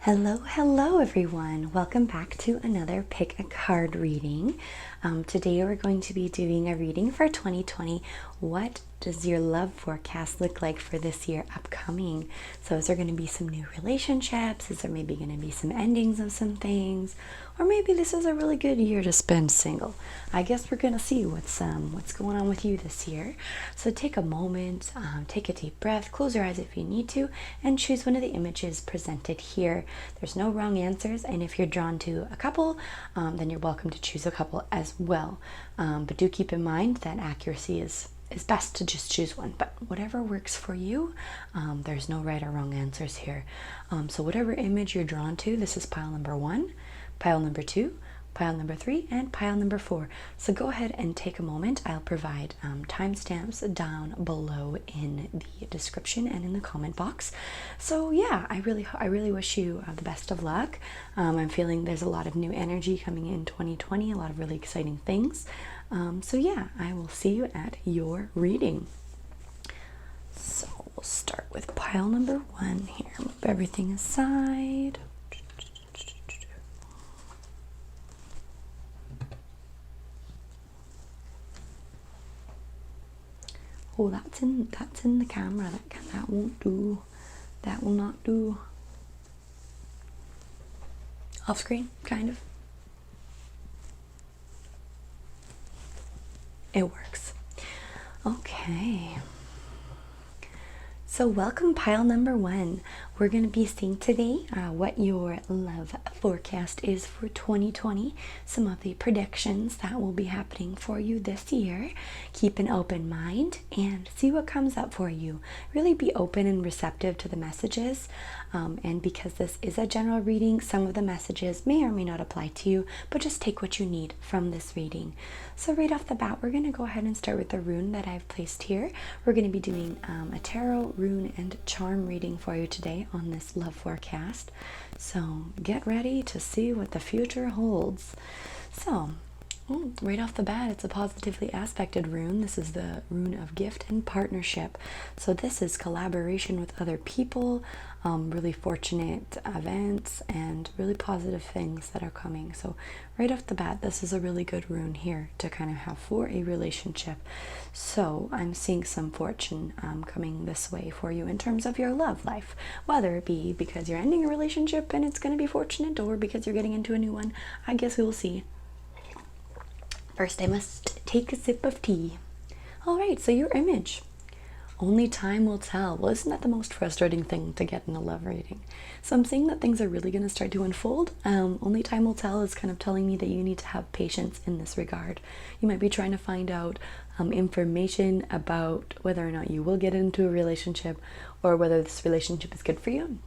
Hello everyone. Welcome back to another pick a card reading. Today we're going to be doing a reading for 2020. What does your love forecast look like for this year upcoming? So is there going to be some new relationships? Is there maybe going to be some endings of some things? Or maybe this is a really good year to spend single. I guess we're going to see what's going on with you this year. So take a moment, take a deep breath, close your eyes if you need to, and choose one of the images presented here. There's no wrong answers, and if you're drawn to a couple, then you're welcome to choose a couple as well. But do keep in mind that accuracy is best to just choose one, but whatever works for you. There's no right or wrong answers here. So whatever image you're drawn to, this is pile number 1, pile number 2, pile number 3, and pile number 4. So go ahead and take a moment. I'll provide timestamps down below in the description and in the comment box. So yeah, I really wish you the best of luck. I'm feeling there's a lot of new energy coming in 2020, a lot of really exciting things. So yeah, I will see you at your reading. So we'll start with pile number 1 here. Move everything aside. Oh, that's in the camera. That won't do. That will not do. Off screen, kind of. It works. Okay. So welcome pile number 1. We're going to be seeing today what your love forecast is for 2020, some of the predictions that will be happening for you this year. Keep an open mind and see what comes up for you. Really be open and receptive to the messages. And because this is a general reading, some of the messages may or may not apply to you, but just take what you need from this reading. So right off the bat, we're going to go ahead and start with the rune that I've placed here. We're going to be doing a tarot, rune, and charm reading for you today on this love forecast. So get ready to see what the future holds. So right off the bat, it's a positively aspected rune. This is the rune of gift and partnership. So this is collaboration with other people, really fortunate events, and really positive things that are coming. So right off the bat, this is a really good rune here to kind of have for a relationship. So I'm seeing some fortune coming this way for you in terms of your love life, whether it be because you're ending a relationship and it's going to be fortunate, or because you're getting into a new one. I guess we will see. First, I must take a sip of tea. All right, so your image. Only time will tell. Well, isn't that the most frustrating thing to get in a love reading? So I'm seeing that things are really going to start to unfold. Only time will tell is kind of telling me that you need to have patience in this regard. You might be trying to find out information about whether or not you will get into a relationship, or whether this relationship is good for you.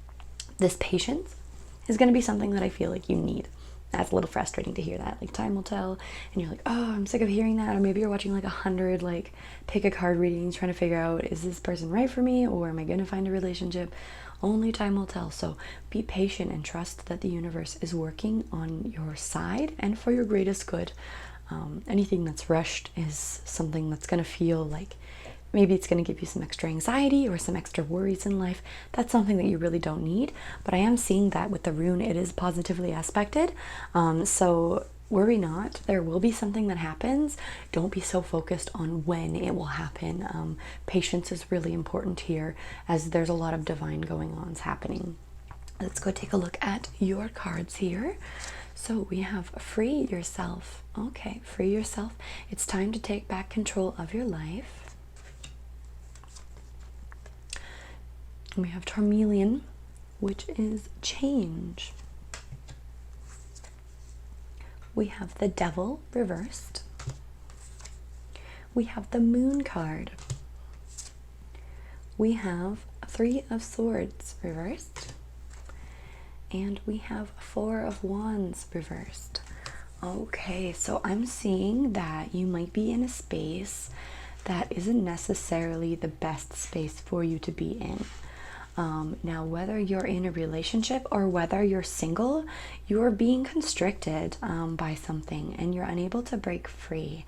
This patience is going to be something that I feel like you need. That's a little frustrating to hear that, like time will tell, and you're like, oh, I'm sick of hearing that. Or maybe you're watching like 100 like pick a card readings, trying to figure out, is this person right for me, or am I going to find a relationship? Only time will tell. So be patient and trust that the universe is working on your side and for your greatest good. Anything that's rushed is something that's going to feel like maybe it's going to give you some extra anxiety or some extra worries in life. That's something that you really don't need. But I am seeing that with the rune, it is positively aspected. So worry not. There will be something that happens. Don't be so focused on when it will happen. Patience is really important here, as there's a lot of divine going on happening. Let's go take a look at your cards here. So we have free yourself. Okay, free yourself. It's time to take back control of your life. We have Carnelian, which is change. We have the Devil reversed. We have the Moon card. We have 3 of Swords reversed. And we have 4 of Wands reversed. Okay, so I'm seeing that you might be in a space that isn't necessarily the best space for you to be in. Now, whether you're in a relationship or whether you're single, you're being constricted by something and you're unable to break free.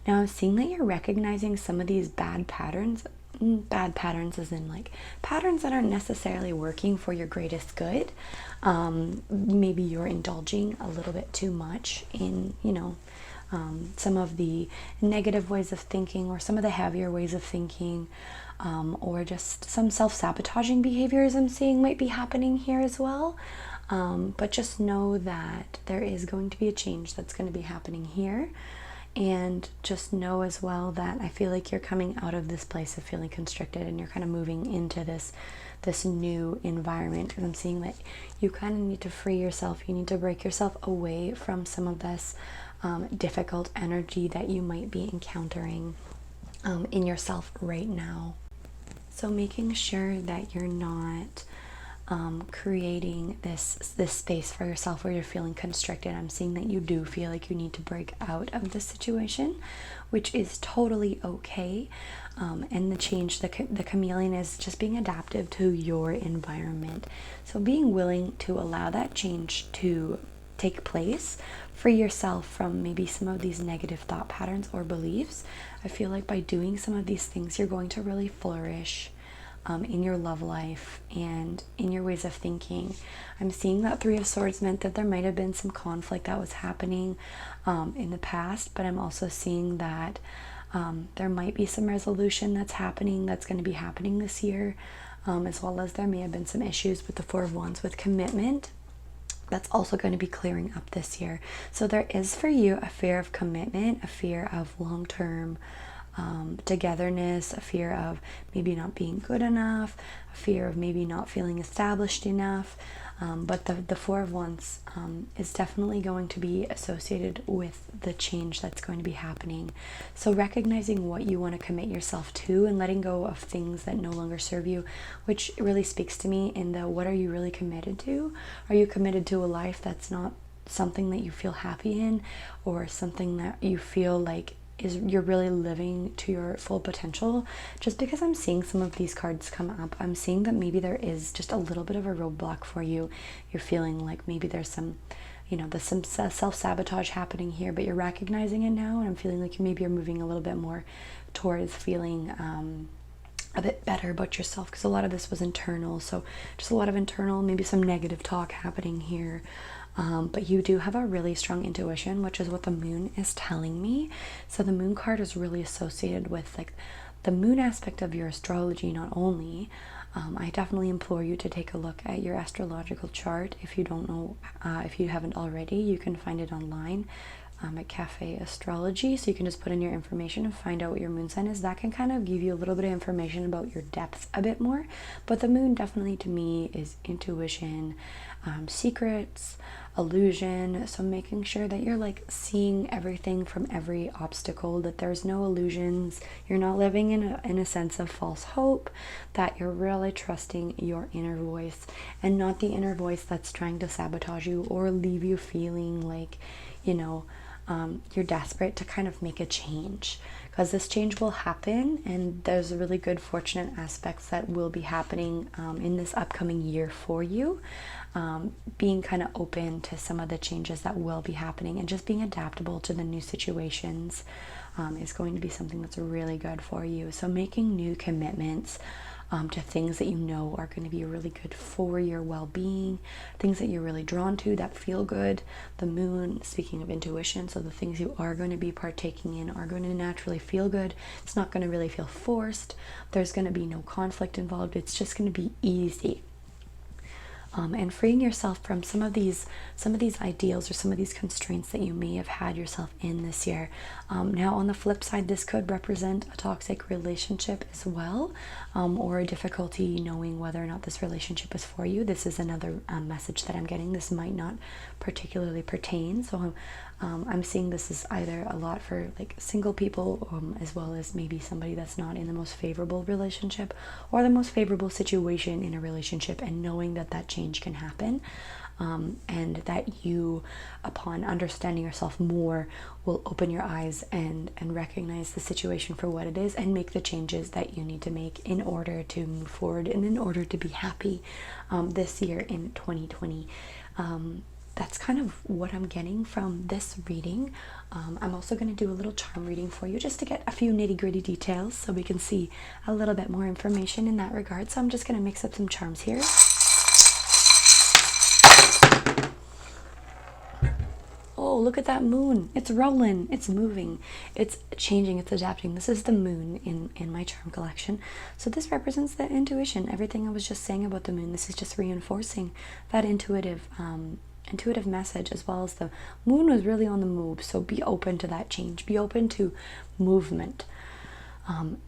Now, I'm seeing that you're recognizing some of these bad patterns bad patterns as in like patterns that aren't necessarily working for your greatest good. Maybe you're indulging a little bit too much in, some of the negative ways of thinking, or some of the heavier ways of thinking, or just some self-sabotaging behaviors I'm seeing might be happening here as well. But just know that there is going to be a change that's going to be happening here. And just know as well that I feel like you're coming out of this place of feeling constricted, and you're kind of moving into this new environment, because I'm seeing that you kind of need to free yourself. You need to break yourself away from some of this difficult energy that you might be encountering in yourself right now. So making sure that you're not creating this space for yourself where you're feeling constricted. I'm seeing that you do feel like you need to break out of the situation, which is totally okay. And the change, the chameleon is just being adaptive to your environment. So being willing to allow that change to take place, free yourself from maybe some of these negative thought patterns or beliefs. I feel like by doing some of these things, you're going to really flourish in your love life and in your ways of thinking. I'm seeing that Three of Swords meant that there might have been some conflict that was happening in the past, but I'm also seeing that there might be some resolution that's happening, that's going to be happening this year, as well as there may have been some issues with the Four of Wands with commitment. That's also going to be clearing up this year. So there is for you a fear of commitment, a fear of long-term togetherness, a fear of maybe not being good enough, a fear of maybe not feeling established enough. But the Four of Wands is definitely going to be associated with the change that's going to be happening. So recognizing what you want to commit yourself to and letting go of things that no longer serve you, which really speaks to me in the what are you really committed to? Are you committed to a life that's not something that you feel happy in, or something that you feel like you're really living to your full potential? Just because I'm seeing some of these cards come up, I'm seeing that maybe there is just a little bit of a roadblock for you. You're feeling like maybe there's some, there's some self-sabotage happening here, but you're recognizing it now, and I'm feeling like maybe you're moving a little bit more towards feeling a bit better about yourself, because a lot of this was internal. So just a lot of internal, maybe some negative talk happening here. But you do have a really strong intuition, which is what the moon is telling me. So the moon card is really associated with like the moon aspect of your astrology. Not only, I definitely implore you to take a look at your astrological chart. If you don't know, if you haven't already, you can find it online at Cafe Astrology. So you can just put in your information and find out what your moon sign is. That can kind of give you a little bit of information about your depth a bit more. But the moon definitely to me is intuition, secrets, illusion. So making sure that you're like seeing everything from every obstacle, that there's no illusions, you're not living in a sense of false hope, that you're really trusting your inner voice and not the inner voice that's trying to sabotage you or leave you feeling like you're desperate to kind of make a change, because this change will happen, and there's really good fortunate aspects that will be happening in this upcoming year for you. Being kind of open to some of the changes that will be happening and just being adaptable to the new situations is going to be something that's really good for you. So making new commitments to things that you know are going to be really good for your well-being, things that you're really drawn to that feel good. The moon, speaking of intuition, so the things you are going to be partaking in are going to naturally feel good. It's not going to really feel forced. There's going to be no conflict involved. It's just going to be easy. And freeing yourself from some of these ideals or some of these constraints that you may have had yourself in this year. Now on the flip side, this could represent a toxic relationship as well, or a difficulty knowing whether or not this relationship is for you. This is another message that I'm getting. This might not particularly pertain, so I'm seeing this is either a lot for like single people, as well as maybe somebody that's not in the most favorable relationship or the most favorable situation in a relationship, and knowing that that change can happen, and that you, upon understanding yourself more, will open your eyes and recognize the situation for what it is and make the changes that you need to make in order to move forward and in order to be happy this year in 2020. that's kind of what I'm getting from this reading. I'm also going to do a little charm reading for you just to get a few nitty-gritty details so we can see a little bit more information in that regard. So I'm just going to mix up some charms here. Oh, look at that moon. It's rolling. It's moving. It's changing. It's adapting. This is the moon in my charm collection. So this represents the intuition. Everything I was just saying about the moon, this is just reinforcing that intuitive message, as well as the moon was really on the move. So be open to that change. Be open to movement.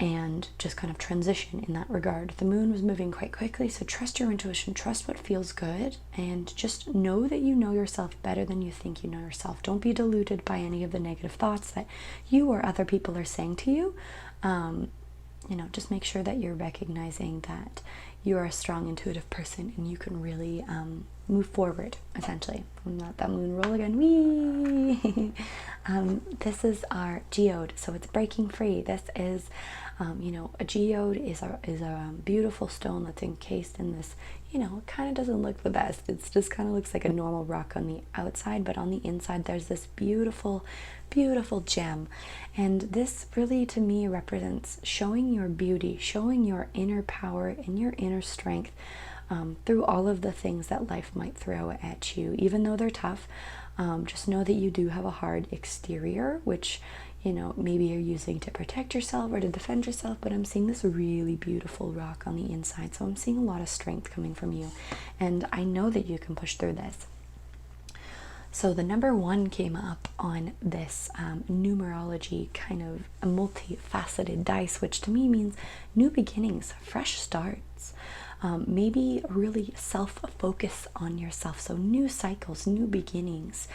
And just kind of transition in that regard. The moon was moving quite quickly, so trust your intuition, trust what feels good, and just know that you know yourself better than you think you know yourself. Don't be deluded by any of the negative thoughts that you or other people are saying to you. Just make sure that you're recognizing that you are a strong intuitive person and you can really move forward, essentially. Let that moon roll again. Whee! This is our geode, so it's breaking free. This is, a geode is a beautiful stone that's encased in this, it kind of doesn't look the best. It just kind of looks like a normal rock on the outside, but on the inside there's this beautiful, beautiful gem. And this really, to me, represents showing your beauty, showing your inner power and your inner strength through all of the things that life might throw at you. Even though they're tough, just know that you do have a hard exterior, which, maybe you're using to protect yourself or to defend yourself, but I'm seeing this really beautiful rock on the inside. So I'm seeing a lot of strength coming from you, and I know that you can push through this. So the number 1 came up on this numerology kind of a multifaceted dice, which to me means new beginnings, fresh starts. Maybe really self-focus on yourself. So new cycles, new beginnings,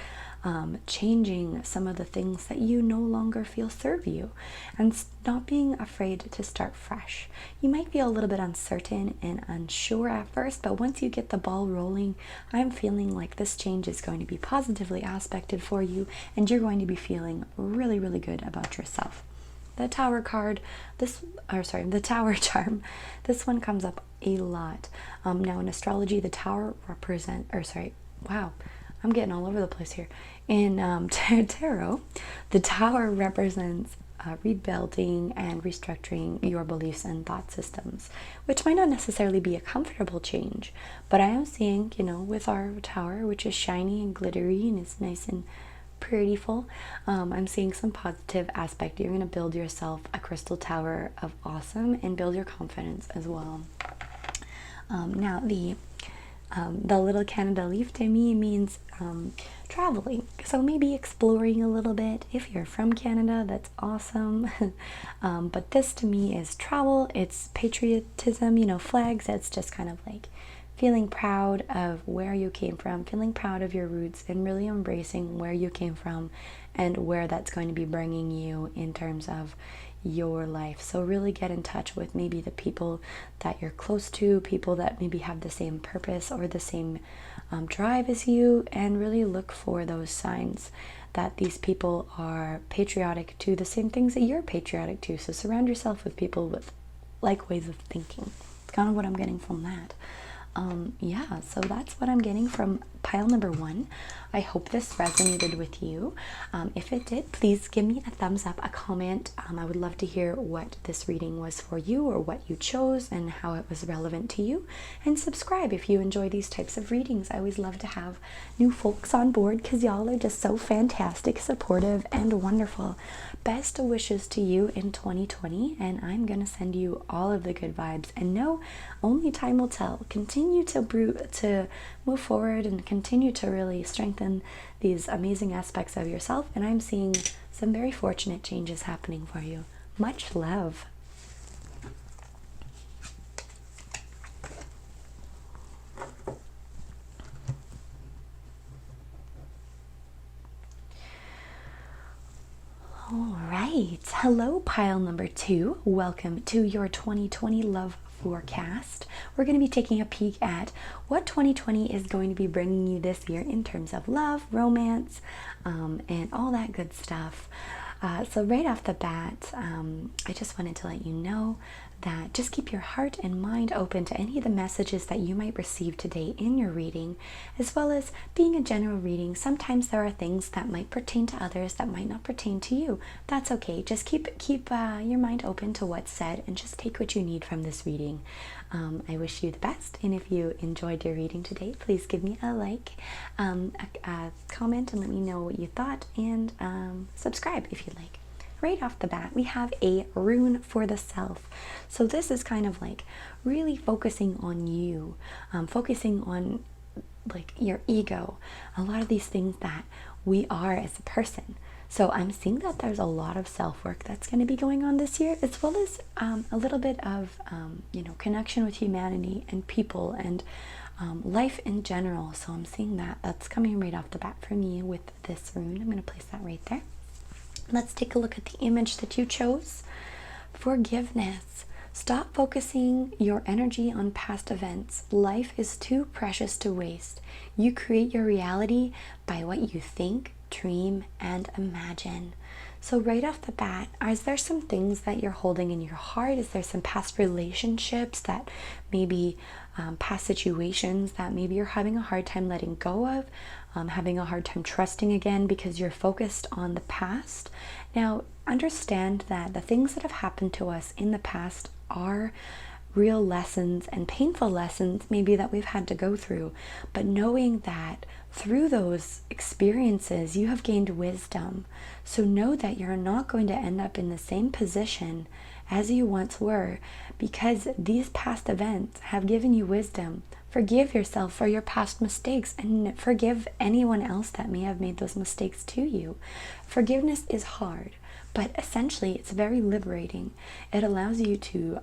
changing some of the things that you no longer feel serve you, and not being afraid to start fresh. You might feel a little bit uncertain and unsure at first, but once you get the ball rolling, I'm feeling like this change is going to be positively aspected for you, and you're going to be feeling really, really good about yourself. The Tower card, the Tower charm, this one comes up a lot. Now in astrology, the Tower wow, I'm getting all over the place here. In tarot, the Tower represents rebuilding and restructuring your beliefs and thought systems, which might not necessarily be a comfortable change, but I am seeing, with our Tower, which is shiny and glittery and is nice and prettyful, I'm seeing some positive aspect. You're going to build yourself a crystal tower of awesome and build your confidence as well. Now the little Canada leaf to me means traveling, so maybe exploring a little bit. If you're from Canada, that's awesome. But this to me is travel, it's patriotism, flags. It's just kind of like feeling proud of where you came from, feeling proud of your roots, and really embracing where you came from and where that's going to be bringing you in terms of your life. So really get in touch with maybe the people that you're close to, people that maybe have the same purpose or the same drive as you, and really look for those signs that these people are patriotic to the same things that you're patriotic to. So surround yourself with people with like ways of thinking. It's kind of what I'm getting from that. Yeah, so that's what I'm getting from pile number 1. I hope this resonated with you. If it did, please give me a thumbs up, a comment. I would love to hear what this reading was for you, or what you chose and how it was relevant to you. And subscribe if you enjoy these types of readings. I always love to have new folks on board because y'all are just so fantastic, supportive, and wonderful. Best wishes to you in 2020, and I'm going to send you all of the good vibes. And no, only time will tell. Continue to move forward and continue to really strengthen these amazing aspects of yourself. And I'm seeing some very fortunate changes happening for you. Much love. All right. Hello, pile number 2. Welcome to your 2020 love forecast. We're going to be taking a peek at what 2020 is going to be bringing you this year in terms of love, romance, and all that good stuff. So right off the bat, I just wanted to let you know that just keep your heart and mind open to any of the messages that you might receive today in your reading, as well as being a general reading. Sometimes there are things that might pertain to others that might not pertain to you. That's okay. Just keep your mind open to what's said and just take what you need from this reading. I wish you the best, and if you enjoyed your reading today, please give me a like, a comment, and let me know what you thought, and subscribe if you'd like. Right off the bat, we have a rune for the self. So this is kind of like really focusing on you, focusing on like your ego, a lot of these things that we are as a person. So I'm seeing that there's a lot of self-work that's going to be going on this year, as well as a little bit of, connection with humanity and people and life in general. So I'm seeing that that's coming right off the bat for me with this rune. I'm going to place that right there. Let's take a look at the image that you chose. Forgiveness. Stop focusing your energy on past events. Life is too precious to waste. You create your reality by what you think, dream, and imagine. So right off the bat, is there some things that you're holding in your heart? Is there some past relationships that maybe past situations that maybe you're having a hard time letting go of, having a hard time trusting again because you're focused on the past? Now, understand that the things that have happened to us in the past are real lessons and painful lessons maybe that we've had to go through, but knowing that through those experiences you have gained wisdom. So know that you're not going to end up in the same position as you once were, because these past events have given you wisdom. Forgive yourself for your past mistakes, and forgive anyone else that may have made those mistakes to you. Forgiveness is hard, but essentially it's very liberating. It allows you to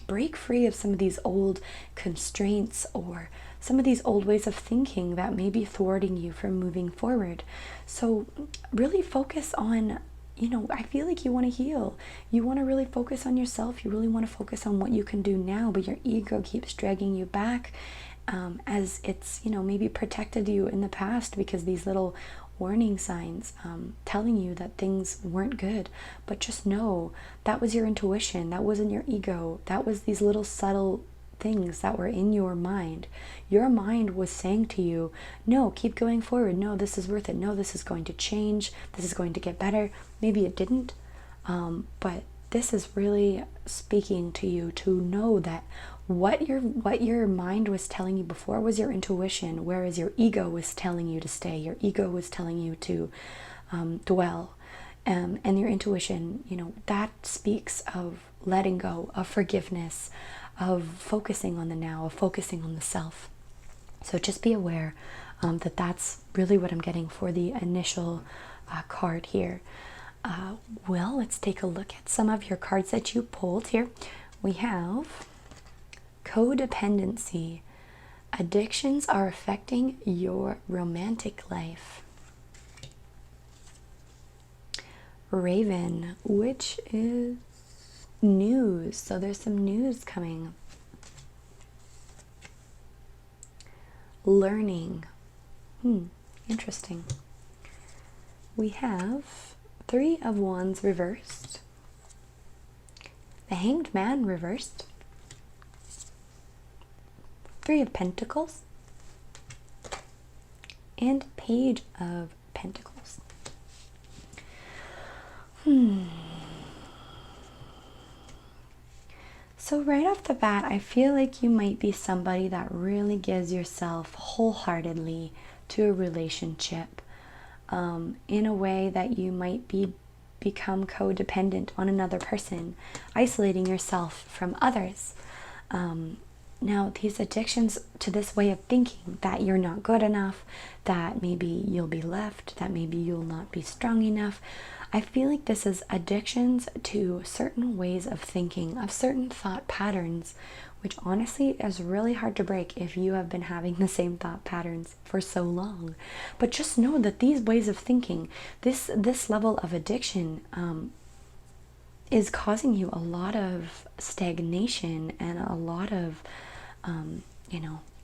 break free of some of these old constraints or some of these old ways of thinking that may be thwarting you from moving forward. So really focus on, I feel like you want to heal. You want to really focus on yourself. You really want to focus on what you can do now, but your ego keeps dragging you back as it's, maybe protected you in the past because these little warning signs telling you that things weren't good. But just know that was your intuition. That wasn't your ego. That was these little subtle things that were in your mind. Your mind was saying to you, no, keep going forward. No, this is worth it. No, this is going to change. This is going to get better. Maybe it didn't, but this is really speaking to you to know that what your mind was telling you before was your intuition, whereas your ego was telling you to stay. Your ego was telling you to dwell, and your intuition, that speaks of letting go, of forgiveness, of focusing on the now, of focusing on the self. So just be aware that that's really what I'm getting for the initial card here. Well, let's take a look at some of your cards that you pulled here. We have codependency. Addictions are affecting your romantic life. Raven, which is news. So there's some news coming. Learning. Interesting. We have Three of Wands reversed. The Hanged Man reversed. Three of Pentacles. And Page of Pentacles. So right off the bat, I feel like you might be somebody that really gives yourself wholeheartedly to a relationship, in a way that you might become codependent on another person, isolating yourself from others. Now, these addictions to this way of thinking that you're not good enough, that maybe you'll be left, that maybe you'll not be strong enough, I feel like this is addictions to certain ways of thinking, of certain thought patterns, which honestly is really hard to break if you have been having the same thought patterns for so long. But just know that these ways of thinking, this level of addiction is causing you a lot of stagnation and a lot of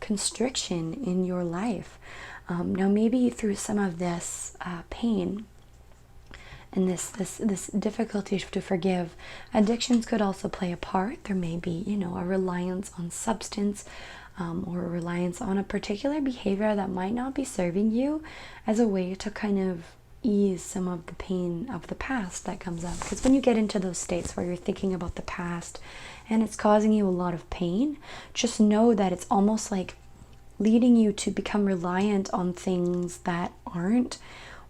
constriction in your life. Now maybe through some of this pain and this difficulty to forgive. Addictions could also play a part. There may be, you know, a reliance on substance, or a reliance on a particular behavior that might not be serving you, as a way to kind of ease some of the pain of the past that comes up. Because when you get into those states where you're thinking about the past and it's causing you a lot of pain, just know that it's almost like leading you to become reliant on things that aren't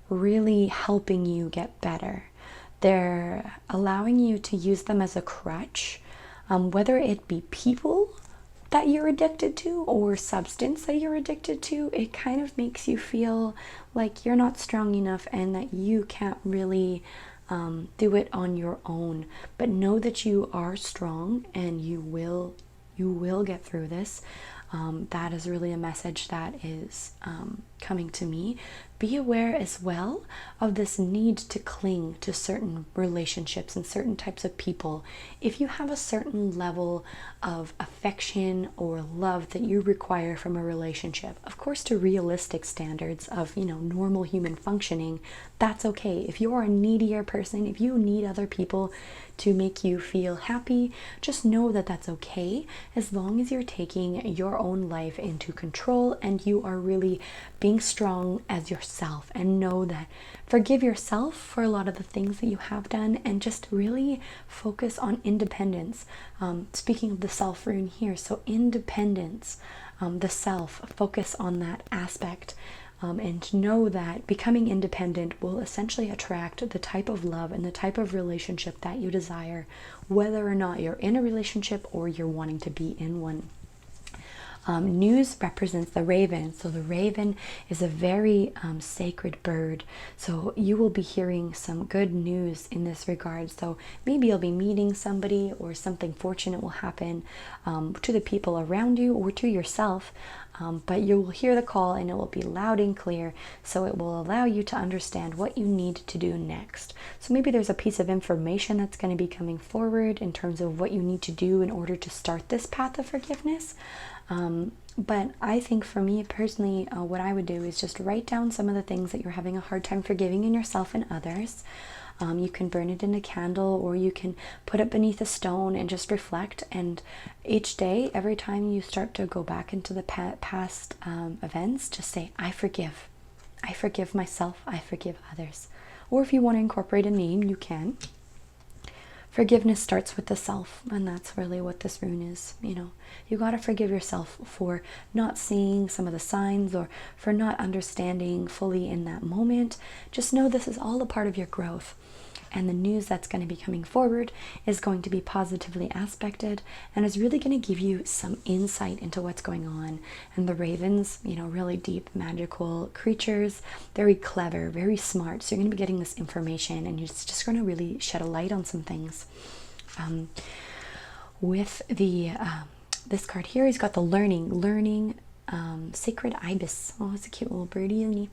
really helping you get better. They're allowing you to use them as a crutch, whether it be people that you're addicted to or substance that you're addicted to. It kind of makes you feel like you're not strong enough and that you can't really do it on your own. But know that you are strong and you will get through this. That is really a message that is coming to me. Be aware as well of this need to cling to certain relationships and certain types of people. If you have a certain level of affection or love that you require from a relationship, of course to realistic standards of, you know, normal human functioning, that's okay. If you're a needier person, if you need other people to make you feel happy, just know that that's okay, as long as you're taking your own life into control and you are really being strong as yourself. And know that, forgive yourself for a lot of the things that you have done, and just really focus on independence. Speaking of the self rune here, so independence, the self, focus on that aspect. And know that becoming independent will essentially attract the type of love and the type of relationship that you desire, whether or not you're in a relationship or you're wanting to be in one. News represents the raven. So the raven is a very sacred bird. So you will be hearing some good news in this regard. So maybe you'll be meeting somebody, or something fortunate will happen to the people around you or to yourself. But you will hear the call and it will be loud and clear. So it will allow you to understand what you need to do next. So maybe there's a piece of information that's going to be coming forward in terms of what you need to do in order to start this path of forgiveness. But I think for me personally, what I would do is just write down some of the things that you're having a hard time forgiving in yourself and others. You can burn it in a candle, or you can put it beneath a stone and just reflect. And each day, every time you start to go back into the past events, just say, I forgive. I forgive myself. I forgive others. Or if you want to incorporate a name, you can. Forgiveness starts with the self, and that's really what this rune is. You know, you got to forgive yourself for not seeing some of the signs, or for not understanding fully in that moment. Just know this is all a part of your growth. And the news that's going to be coming forward is going to be positively aspected and is really going to give you some insight into what's going on. And the ravens, you know, really deep, magical creatures, very clever, very smart. So you're going to be getting this information, and you're just going to really shed a light on some things. With the this card here, he's got the learning. Sacred ibis. Oh, it's a cute little birdie, isn't he?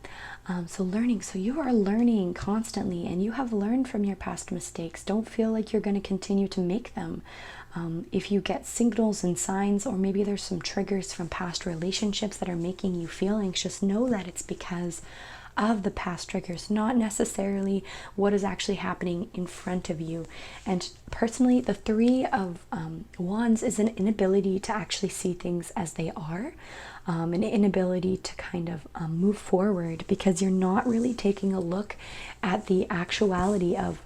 So learning. So you are learning constantly, and you have learned from your past mistakes. Don't feel like you're going to continue to make them. If you get signals and signs, or maybe there's some triggers from past relationships that are making you feel anxious, know that it's because of the past triggers, not necessarily what is actually happening in front of you. And personally, the Three of Wands is an inability to actually see things as they are, an inability to kind of move forward, because you're not really taking a look at the actuality of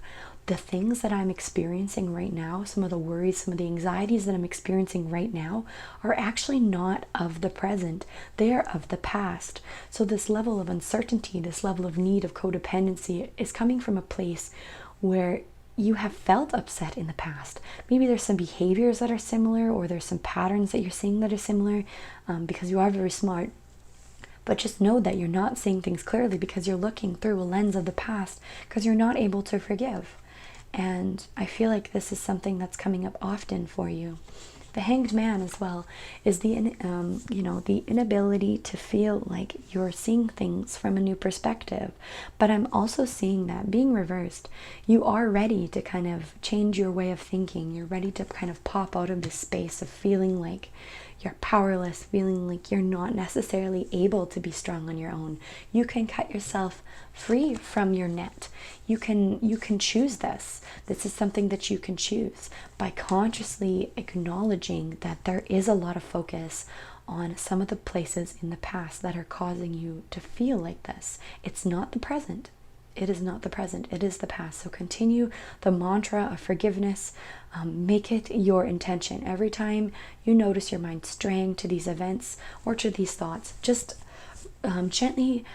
the things that I'm experiencing right now. Some of the worries, some of the anxieties that I'm experiencing right now are actually not of the present. They are of the past. So this level of uncertainty, this level of need of codependency is coming from a place where you have felt upset in the past. Maybe there's some behaviors that are similar, or there's some patterns that you're seeing that are similar, because you are very smart. But just know that you're not seeing things clearly because you're looking through a lens of the past, because you're not able to forgive. And I feel like this is something that's coming up often for you. The Hanged Man as well is the the inability to feel like you're seeing things from a new perspective. But I'm also seeing that being reversed. You are ready to kind of change your way of thinking. You're ready to kind of pop out of this space of feeling like you're powerless, feeling like you're not necessarily able to be strong on your own. You can cut yourself free from your net. You can choose this. This is something that you can choose by consciously acknowledging that there is a lot of focus on some of the places in the past that are causing you to feel like this. It's not the present. It is not the present. It is the past. So continue the mantra of forgiveness. Make it your intention. Every time you notice your mind straying to these events or to these thoughts, just gently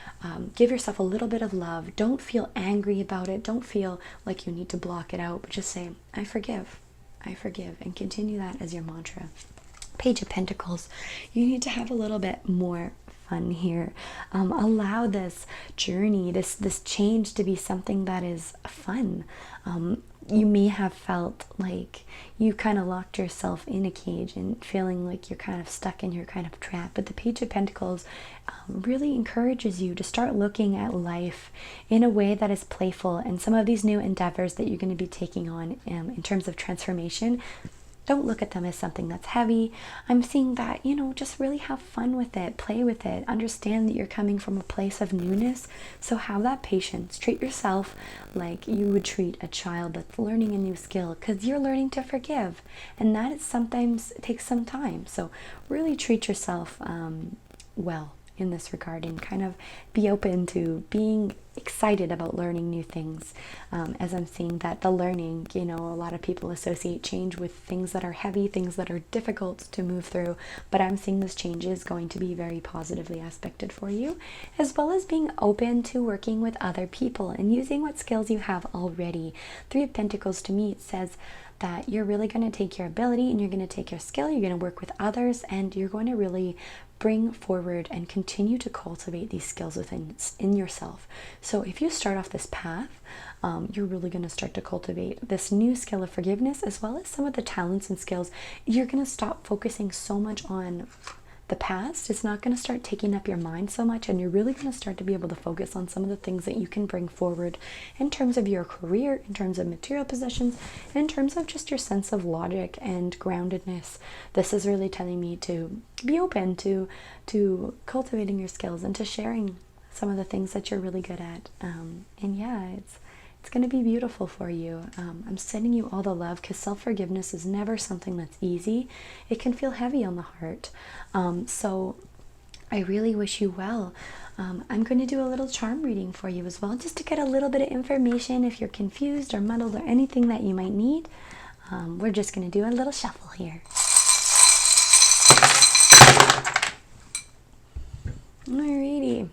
give yourself a little bit of love. Don't feel angry about it. Don't feel like you need to block it out, but just say, I forgive. I forgive. And continue that as your mantra. Page of Pentacles. You need to have a little bit more fun here. Allow this journey, this change to be something that is fun. You may have felt like you kind of locked yourself in a cage and feeling like you're kind of stuck and you're kind of trapped. But the Page of Pentacles really encourages you to start looking at life in a way that is playful. And some of these new endeavors that you're going to be taking on in terms of transformation, don't look at them as something that's heavy. I'm seeing that, just really have fun with it, play with it, understand that you're coming from a place of newness. So have that patience. Treat yourself like you would treat a child that's learning a new skill, because you're learning to forgive. And that is sometimes takes some time. So really treat yourself well in this regard, and kind of be open to being excited about learning new things. As I'm seeing that the learning, a lot of people associate change with things that are heavy, things that are difficult to move through, but I'm seeing this change is going to be very positively aspected for you, as well as being open to working with other people and using what skills you have already. Three of Pentacles, to me, it says that you're really going to take your ability and you're going to take your skill, you're going to work with others, and you're going to really bring forward and continue to cultivate these skills in yourself. So if you start off this path, you're really going to start to cultivate this new skill of forgiveness, as well as some of the talents and skills. You're going to stop focusing so much on the past. It's not going to start taking up your mind so much, and you're really going to start to be able to focus on some of the things that you can bring forward in terms of your career, in terms of material possessions, in terms of just your sense of logic and groundedness. This is really telling me to be open to cultivating your skills and to sharing some of the things that you're really good at. And yeah, it's going to be beautiful for you. I'm sending you all the love, because self-forgiveness is never something that's easy. It can feel heavy on the heart. So I really wish you well. I'm going to do a little charm reading for you as well, just to get a little bit of information if you're confused or muddled or anything that you might need. We're just going to do a little shuffle here. Alrighty.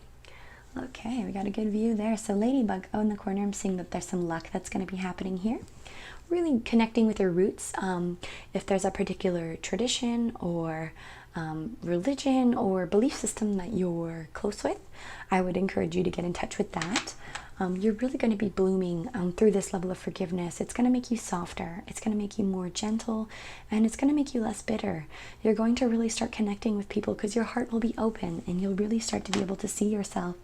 Okay, we got a good view there. So Ladybug, in the corner, I'm seeing that there's some luck that's going to be happening here. Really connecting with your roots. If there's a particular tradition or religion or belief system that you're close with, I would encourage you to get in touch with that. You're really going to be blooming through this level of forgiveness. It's going to make you softer. It's going to make you more gentle, and it's going to make you less bitter. You're going to really start connecting with people because your heart will be open, and you'll really start to be able to see yourself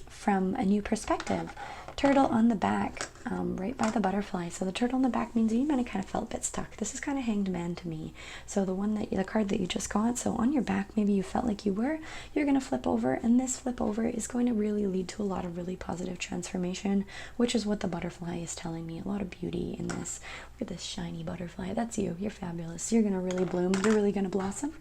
from a new perspective. Turtle on the back, right by the butterfly. So the turtle on the back means you might have kind of felt a bit stuck. This is kind of Hanged Man to me. So the card that you just got, so on your back, maybe you felt like you're going to flip over, and this flip over is going to really lead to a lot of really positive transformation, which is what the butterfly is telling me. A lot of beauty in this. Look at this shiny butterfly. That's you. You're fabulous. You're going to really bloom. You're really going to blossom.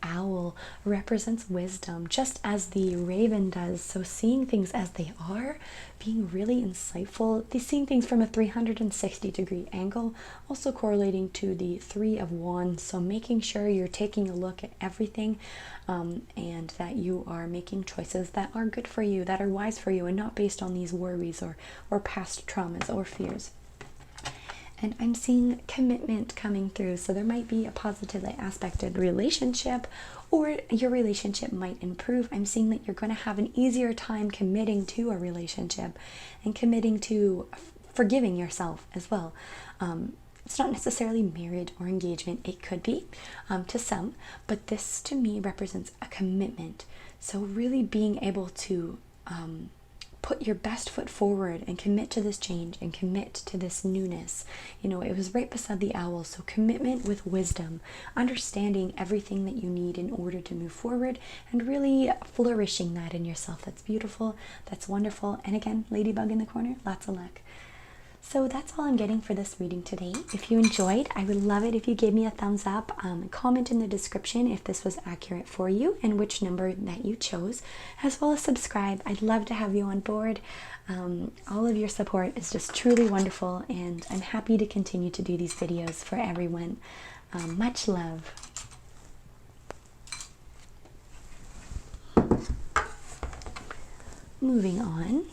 Owl represents wisdom, just as the raven does. So seeing things as they are, being really insightful, seeing things from a 360-degree angle, also correlating to the Three of Wands. So making sure you're taking a look at everything, and that you are making choices that are good for you, that are wise for you, and not based on these worries or past traumas or fears. And I'm seeing commitment coming through. So there might be a positively aspected relationship, or your relationship might improve. I'm seeing that you're going to have an easier time committing to a relationship and committing to forgiving yourself as well. It's not necessarily marriage or engagement. It could be to some, but this to me represents a commitment. So really being able to put your best foot forward and commit to this change and commit to this newness. You know, it was right beside the owl. So commitment with wisdom, understanding everything that you need in order to move forward and really flourishing that in yourself. That's beautiful. That's wonderful. And again, ladybug in the corner, lots of luck. So that's all I'm getting for this reading today. If you enjoyed, I would love it if you gave me a thumbs up. Comment in the description if this was accurate for you and which number that you chose, as well as subscribe. I'd love to have you on board. All of your support is just truly wonderful, and I'm happy to continue to do these videos for everyone. Much love. Moving on.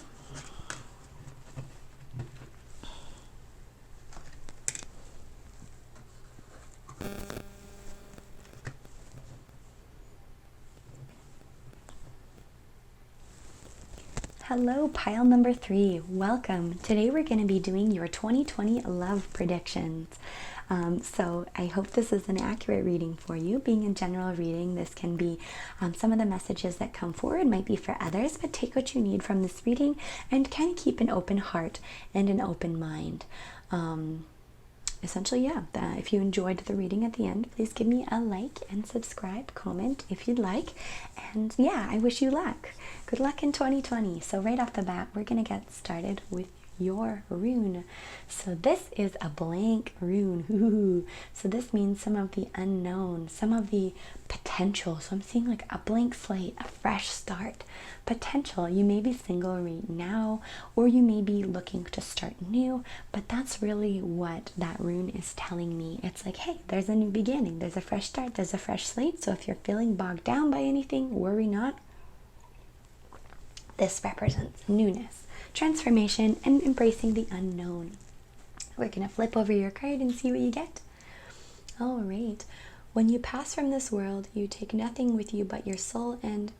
Hello, pile number 3. Welcome. Today we're going to be doing your 2020 love predictions. So I hope this is an accurate reading for you. Being a general reading, this can be some of the messages that come forward might be for others, but take what you need from this reading and kind of keep an open heart and an open mind. Essentially, yeah, if you enjoyed the reading at the end, please give me a like and subscribe, comment if you'd like. And yeah, I wish you luck. Good luck in 2020. So right off the bat, we're going to get started with your rune. So this is a blank rune. Ooh. So this means some of the unknown, some of the potential. So I'm seeing like a blank slate, a fresh start. Potential. You may be single right now, or you may be looking to start new, but that's really what that rune is telling me. It's like, hey, there's a new beginning, there's a fresh start, there's a fresh slate. So if you're feeling bogged down by anything, worry not. This represents newness, transformation, and embracing the unknown. We're going to flip over your card and see what you get. All right. When you pass from this world, you take nothing with you but your soul and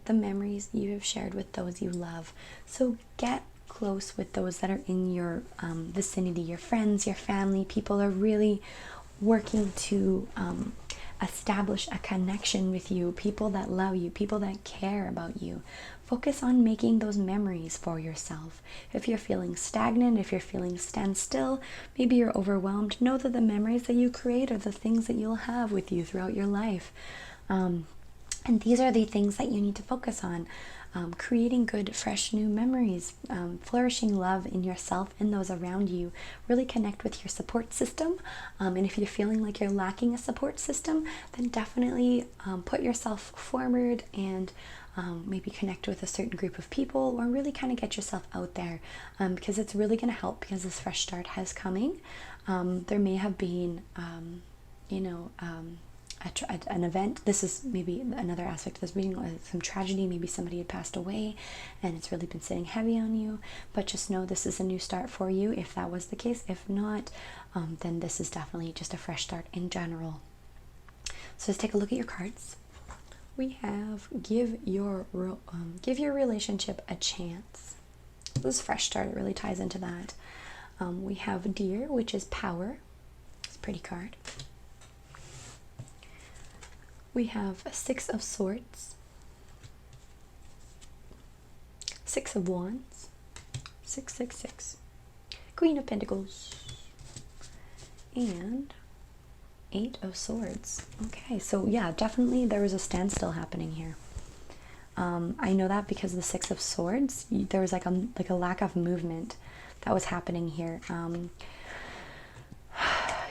the memories you have shared with those you love. So get close with those that are in your vicinity, your friends, your family. People are really working to establish a connection with you, people that love you, people that care about you. Focus on making those memories for yourself. If you're feeling stagnant, if you're feeling standstill, maybe you're overwhelmed, know that the memories that you create are the things that you'll have with you throughout your life. And these are the things that you need to focus on. Creating good, fresh, new memories, flourishing love in yourself and those around you. Really connect with your support system. And if you're feeling like you're lacking a support system, then definitely put yourself forward and maybe connect with a certain group of people, or really kind of get yourself out there, because it's really going to help, because this fresh start has coming. There may have been, an event. This is maybe another aspect of this reading, some tragedy. Maybe somebody had passed away and it's really been sitting heavy on you, but just know this is a new start for you if that was the case. If not, then this is definitely just a fresh start in general. So let's take a look at your cards. We have give your relationship a chance. This fresh start, it really ties into that. We have Deer, which is power. It's a pretty card. We have a 6 of Swords, 6 of Wands, 666, Queen of Pentacles, and 8 of Swords. Okay, so yeah, definitely there was a standstill happening here. I know that because the 6 of Swords, there was like a lack of movement that was happening here.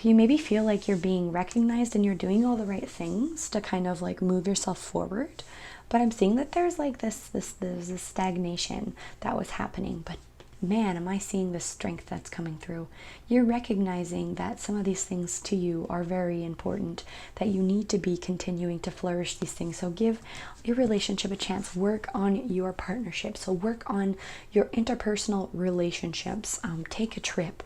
You maybe feel like you're being recognized and you're doing all the right things to kind of like move yourself forward, but I'm seeing that there's like this stagnation that was happening. But man, am I seeing the strength that's coming through. You're recognizing that some of these things to you are very important, that you need to be continuing to flourish these things. So give your relationship a chance. Work on your partnership. So work on your interpersonal relationships. Take a trip,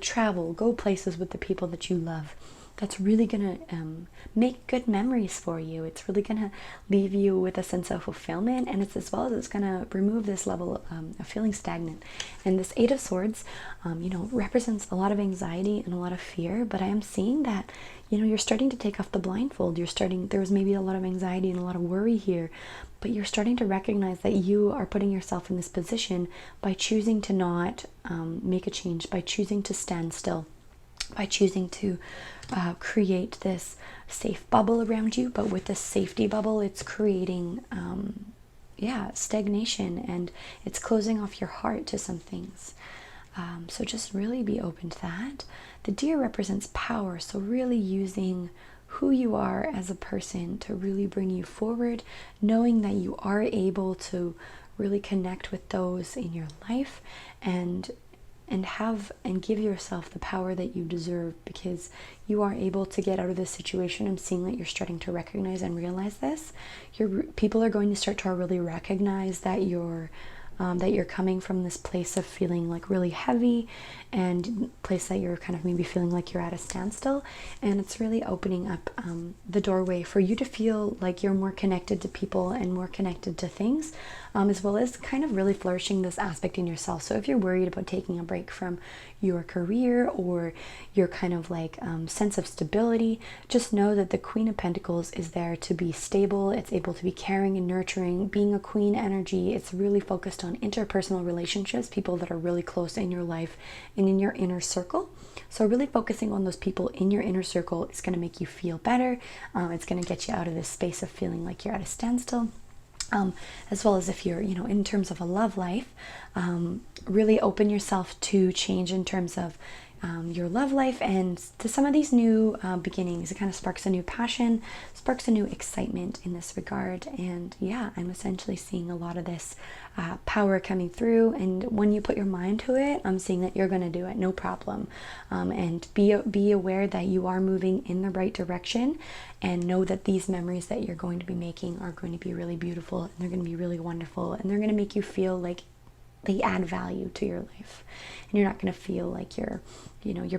travel, go places with the people that you love. that's really going to make good memories for you. It's really going to leave you with a sense of fulfillment, and it's as well as it's going to remove this level of feeling stagnant. And this Eight of Swords, you know, represents a lot of anxiety and a lot of fear, but I am seeing that, you know, you're starting to take off the blindfold. There was maybe a lot of anxiety and a lot of worry here, but you're starting to recognize that you are putting yourself in this position by choosing to not make a change, by choosing to stand still, by choosing to create this safe bubble around you. But with this safety bubble, it's creating stagnation, and it's closing off your heart to some things. So just really be open to that. The deer represents power, so really using who you are as a person to really bring you forward, knowing that you are able to really connect with those in your life and give yourself the power that you deserve, because you are able to get out of this situation. I'm seeing that you're starting to recognize and realize this. People are going to start to really recognize that you're coming from this place of feeling like really heavy, and place that you're kind of maybe feeling like you're at a standstill, and it's really opening up the doorway for you to feel like you're more connected to people and more connected to things, as well as kind of really flourishing this aspect in yourself. So if you're worried about taking a break from your career or your kind of like sense of stability, just know that the Queen of Pentacles is there to be stable. It's able to be caring and nurturing. Being a queen energy, it's really focused on interpersonal relationships, people that are really close in your life and in your inner circle. So really focusing on those people in your inner circle is going to make you feel better. It's going to get you out of this space of feeling like you're at a standstill. As well as if you're, you know, in terms of a love life, really open yourself to change in terms of your love life and to some of these new beginnings. It kind of sparks a new passion, sparks a new excitement in this regard. And yeah, I'm essentially seeing a lot of this power coming through. And when you put your mind to it, I'm seeing that you're going to do it, no problem. And be aware that you are moving in the right direction, and know that these memories that you're going to be making are going to be really beautiful, and they're going to be really wonderful, and they're going to make you feel like they add value to your life. And you're not going to feel like you're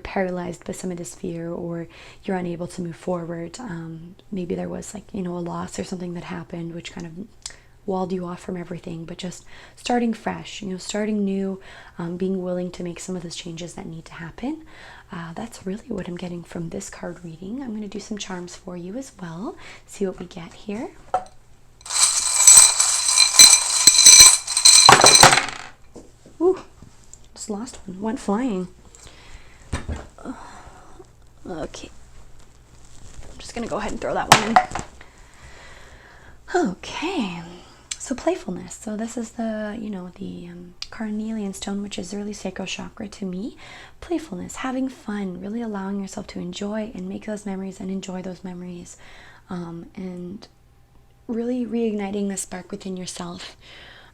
paralyzed by some of this fear, or you're unable to move forward. Maybe there was like, you know, a loss or something that happened which kind of walled you off from everything, but just starting fresh, you know, starting new, being willing to make some of those changes that need to happen. That's really what I'm getting from this card reading. I'm going to do some charms for you as well, see what we get here. Ooh, just lost one, went flying. Okay, I'm just gonna go ahead and throw that one in. Okay, so playfulness. So this is the, you know, the carnelian stone, which is really sacral chakra to me. Playfulness, having fun, really allowing yourself to enjoy and make those memories and enjoy those memories, and really reigniting the spark within yourself.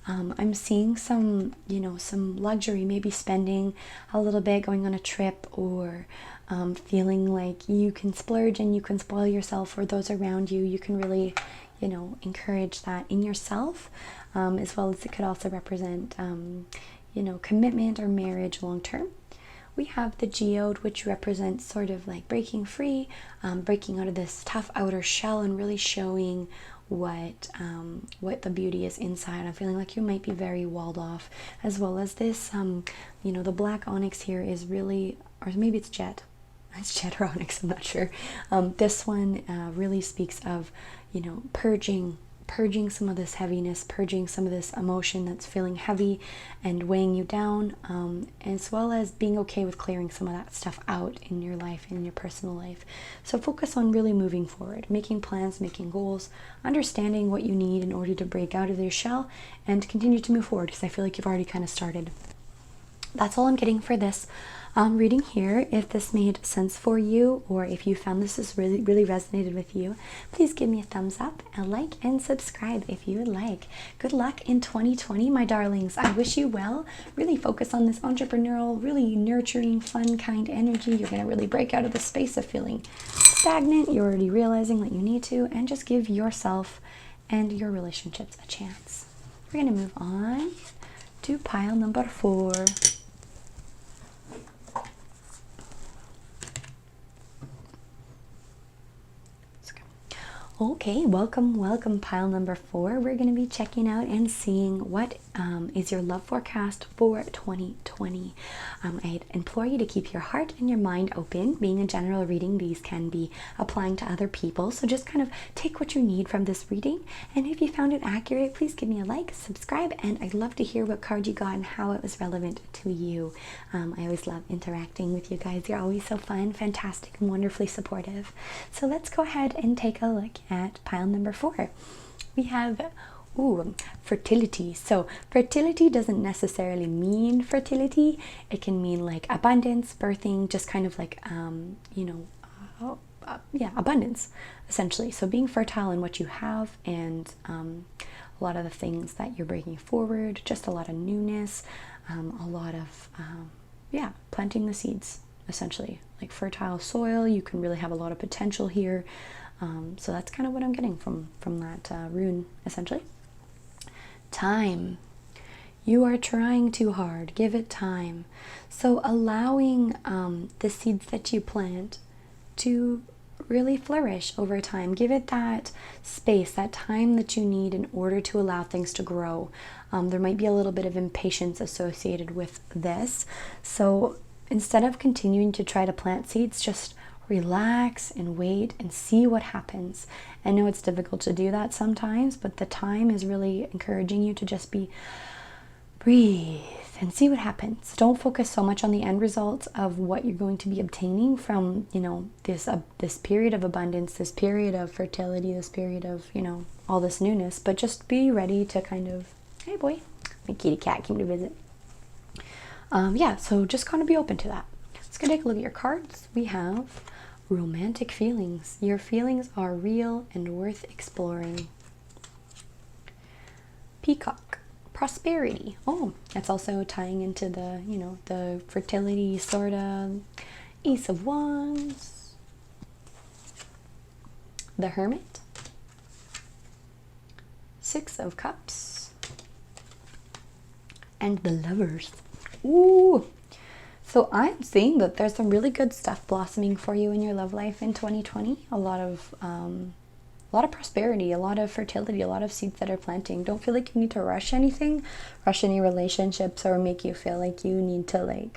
I'm seeing some luxury, maybe spending a little bit, going on a trip, or feeling like you can splurge and you can spoil yourself or those around you. You can really, you know, encourage that in yourself, as well as it could also represent, you know, commitment or marriage long term. We have the geode, which represents sort of like breaking free, breaking out of this tough outer shell and really showing what the beauty is inside. I'm feeling like you might be very walled off, as well as this, you know, the black onyx here is really, or maybe it's jet. It's jet or onyx, I'm not sure. This one really speaks of, you know, purging some of this heaviness, purging some of this emotion that's feeling heavy and weighing you down, as well as being okay with clearing some of that stuff out in your life, in your personal life. So focus on really moving forward, making plans, making goals, understanding what you need in order to break out of your shell and continue to move forward, because I feel like you've already kind of started. That's all I'm getting for this reading here. If this made sense for you, or if you found this has really resonated with you, please give me a thumbs up, a like, and subscribe if you would like. Good luck in 2020, my darlings. I wish you well. Really focus on this entrepreneurial, really nurturing, fun, kind energy. You're going to really break out of the space of feeling stagnant. You're already realizing that you need to, and just give yourself and your relationships a chance. We're going to move on to pile number 4. Okay, welcome pile number 4. We're going to be checking out and seeing what is your love forecast for 2020. I implore you to keep your heart and your mind open. Being a general reading, these can be applying to other people, so just kind of take what you need from this reading, and if you found it accurate, please give me a like, subscribe, and I'd love to hear what card you got and how it was relevant to you. I always love interacting with you guys. You're always so fun, fantastic, and wonderfully supportive. So let's go ahead and take a look at pile number 4. We have fertility. So fertility doesn't necessarily mean fertility. It can mean like abundance, birthing, just kind of like abundance essentially. So being fertile in what you have, and a lot of the things that you're bringing forward, just a lot of newness, a lot of planting the seeds essentially, like fertile soil. You can really have a lot of potential here. So that's kind of what I'm getting from that rune, essentially. Time. You are trying too hard. Give it time. So allowing the seeds that you plant to really flourish over time. Give it that space, that time that you need in order to allow things to grow. There might be a little bit of impatience associated with this. So instead of continuing to try to plant seeds, just relax and wait and see what happens. I know it's difficult to do that sometimes, but the time is really encouraging you to just breathe and see what happens. Don't focus so much on the end results of what you're going to be obtaining from, this period of abundance, this period of fertility, this period of, all this newness, but just be ready to kind of, hey boy, my kitty cat came to visit. So just kind of be open to that. Let's go take a look at your cards. We have romantic feelings. Your feelings are real and worth exploring. Peacock. Prosperity. Oh, that's also tying into the, the fertility sort of. Ace of Wands. The Hermit. Six of Cups. And the Lovers. Ooh. So I'm seeing that there's some really good stuff blossoming for you in your love life in 2020. A lot of prosperity, a lot of fertility, a lot of seeds that are planting. Don't feel like you need to rush anything, rush any relationships, or make you feel like you need to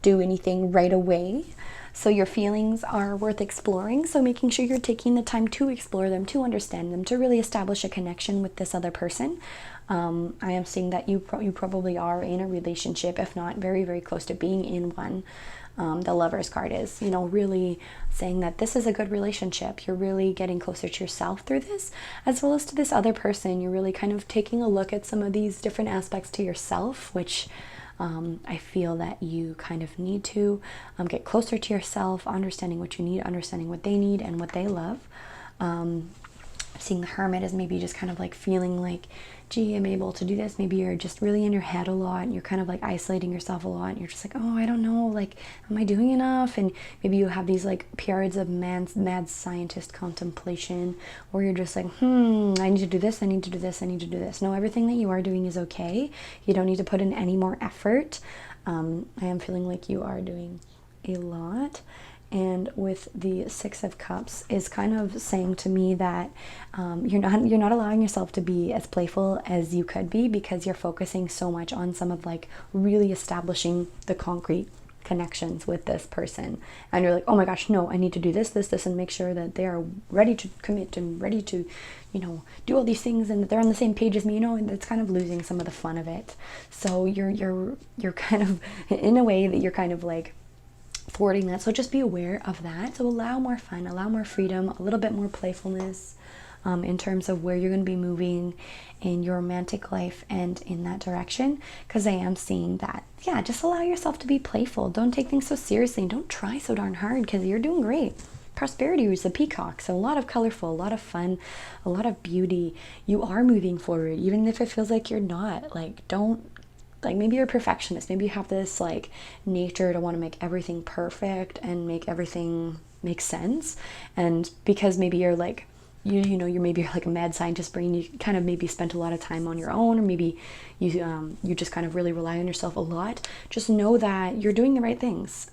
do anything right away. So your feelings are worth exploring. So making sure you're taking the time to explore them, to understand them, to really establish a connection with this other person. I am seeing that you probably are in a relationship, if not very, very close to being in one. The Lovers card is, really saying that this is a good relationship. You're really getting closer to yourself through this, as well as to this other person. You're really kind of taking a look at some of these different aspects to yourself, which I feel that you kind of need to get closer to yourself, understanding what you need, understanding what they need and what they love. Seeing the Hermit as maybe just kind of like feeling like, gee, I'm able to do this. Maybe you're just really in your head a lot and you're kind of like isolating yourself a lot and you're just like, oh, I don't know, am I doing enough? And maybe you have these periods of mad scientist contemplation where you're just like, I need to do this, I need to do this, I need to do this. No, everything that you are doing is okay. You don't need to put in any more effort. I am feeling like you are doing a lot. And with the Six of Cups is kind of saying to me that you're not allowing yourself to be as playful as you could be, because you're focusing so much on some of really establishing the concrete connections with this person. And you're like, oh my gosh, no, I need to do this, and make sure that they are ready to commit and ready to, do all these things and that they're on the same page as me, and it's kind of losing some of the fun of it. So you're kind of, in a way that you're kind of thwarting that. So just be aware of that. So allow more fun, allow more freedom, a little bit more playfulness in terms of where you're going to be moving in your romantic life and in that direction, because I am seeing that, just allow yourself to be playful. Don't take things so seriously. Don't try so darn hard, because you're doing great. Prosperity is the Peacock, so a lot of colorful, a lot of fun, a lot of beauty. You are moving forward, even if it feels like you're not. Don't maybe you're a perfectionist. Maybe you have this nature to want to make everything perfect and make everything make sense. And because maybe you're you're maybe like a mad scientist brain, you kind of maybe spent a lot of time on your own, or maybe you just kind of really rely on yourself a lot. Just know that you're doing the right things.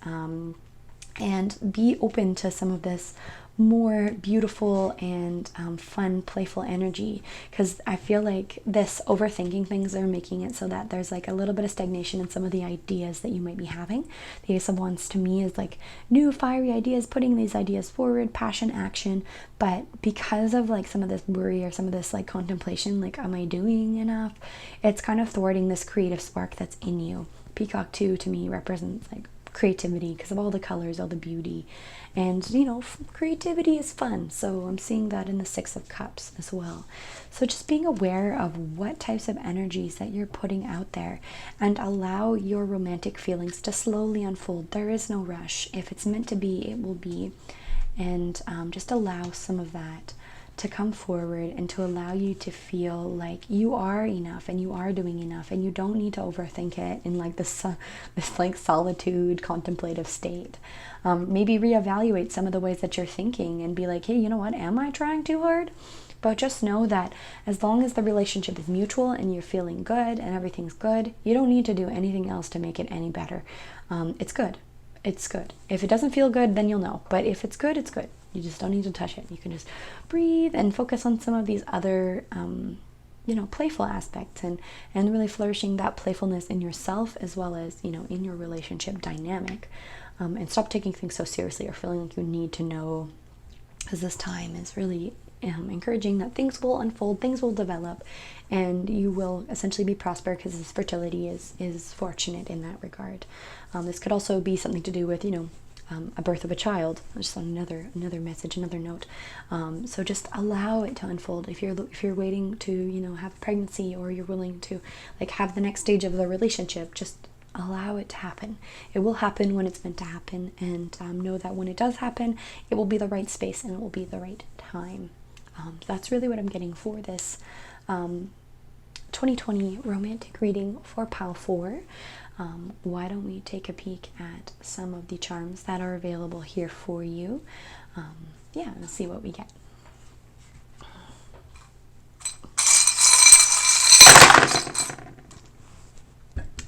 And be open to some of this more beautiful and fun, playful energy, because I feel like this overthinking things are making it so that there's like a little bit of stagnation in some of the ideas that you might be having. The Ace of Wands to me is like new fiery ideas, putting these ideas forward, passion, action. But because of like some of this worry or some of this like contemplation, like, am I doing enough? It's kind of thwarting this creative spark that's in you. Peacock too, to me, represents like creativity because of all the colors, all the beauty, and you know, creativity is fun. So I'm seeing that in the Six of Cups as well. So just being aware of what types of energies that you're putting out there, and allow your romantic feelings to slowly unfold. There is no rush. If it's meant to be, it will be. And just allow some of that to come forward, and to allow you to feel like you are enough and you are doing enough, and you don't need to overthink it in like this like solitude contemplative state. Maybe reevaluate some of the ways that you're thinking and be like, hey, you know what, am I trying too hard? But just know that as long as the relationship is mutual and you're feeling good and everything's good, you don't need to do anything else to make it any better. It's good. It's good. If it doesn't feel good, then you'll know. But if it's good, it's good. You just don't need to touch it. You can just breathe and focus on some of these other, you know, playful aspects, and really flourishing that playfulness in yourself as well as, you know, in your relationship dynamic. And stop taking things so seriously or feeling like you need to know, because this time is really encouraging that things will unfold, things will develop, and you will essentially be prosper, because this fertility is fortunate in that regard. This could also be something to do with, you know, a birth of a child. Just on another message, another note. So just allow it to unfold. If you're waiting to, you know, have a pregnancy, or you're willing to like have the next stage of the relationship, just allow it to happen. It will happen when it's meant to happen, and know that when it does happen, it will be the right space and it will be the right time. That's really what I'm getting for this 2020 romantic reading for Pile 4. Why don't we take a peek at some of the charms that are available here for you? Yeah, let's see what we get.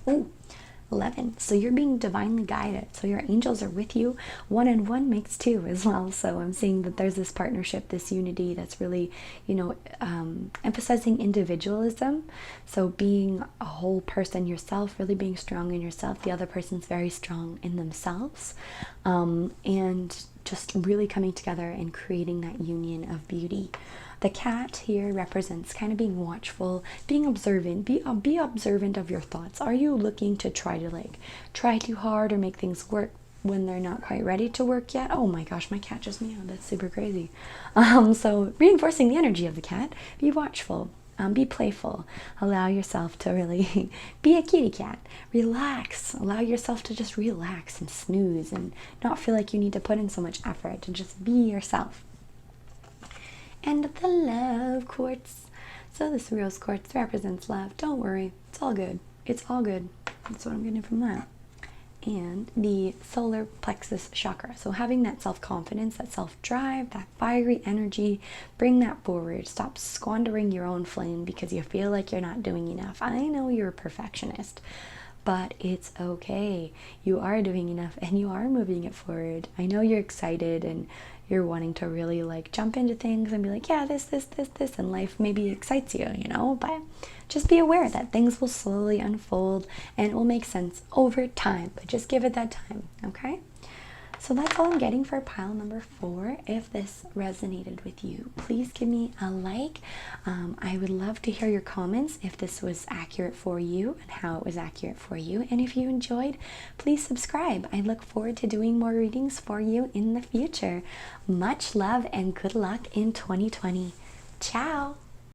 Ooh, 11. So you're being divinely guided. So your angels are with you. 1 and 1 makes 2 as well. So I'm seeing that there's this partnership, this unity that's really, you know, emphasizing individualism. So being a whole person yourself, really being strong in yourself. The other person's very strong in themselves. And just really coming together and creating that union of beauty. The cat here represents kind of being watchful, being observant. Be observant of your thoughts. Are you looking to try too hard or make things work when they're not quite ready to work yet? Oh my gosh, my cat just meowed. That's super crazy. So reinforcing the energy of the cat. Be watchful. Be playful. Allow yourself to really be a kitty cat. Relax. Allow yourself to just relax and snooze and not feel like you need to put in so much effort, to just be yourself. And the love quartz. So this rose quartz represents love. Don't worry. It's all good. It's all good. That's what I'm getting from that. And the solar plexus chakra. So having that self-confidence, that self-drive, that fiery energy, bring that forward. Stop squandering your own flame because you feel like you're not doing enough. I know you're a perfectionist, but it's okay. You are doing enough and you are moving it forward. I know you're excited and you're wanting to really like jump into things and be like, yeah, this, and life maybe excites you, you know, but just be aware that things will slowly unfold and it will make sense over time, but just give it that time, okay? So that's all I'm getting for pile number 4. If this resonated with you, please give me a like. I would love to hear your comments if this was accurate for you and how it was accurate for you. And if you enjoyed, please subscribe. I look forward to doing more readings for you in the future. Much love and good luck in 2020. Ciao!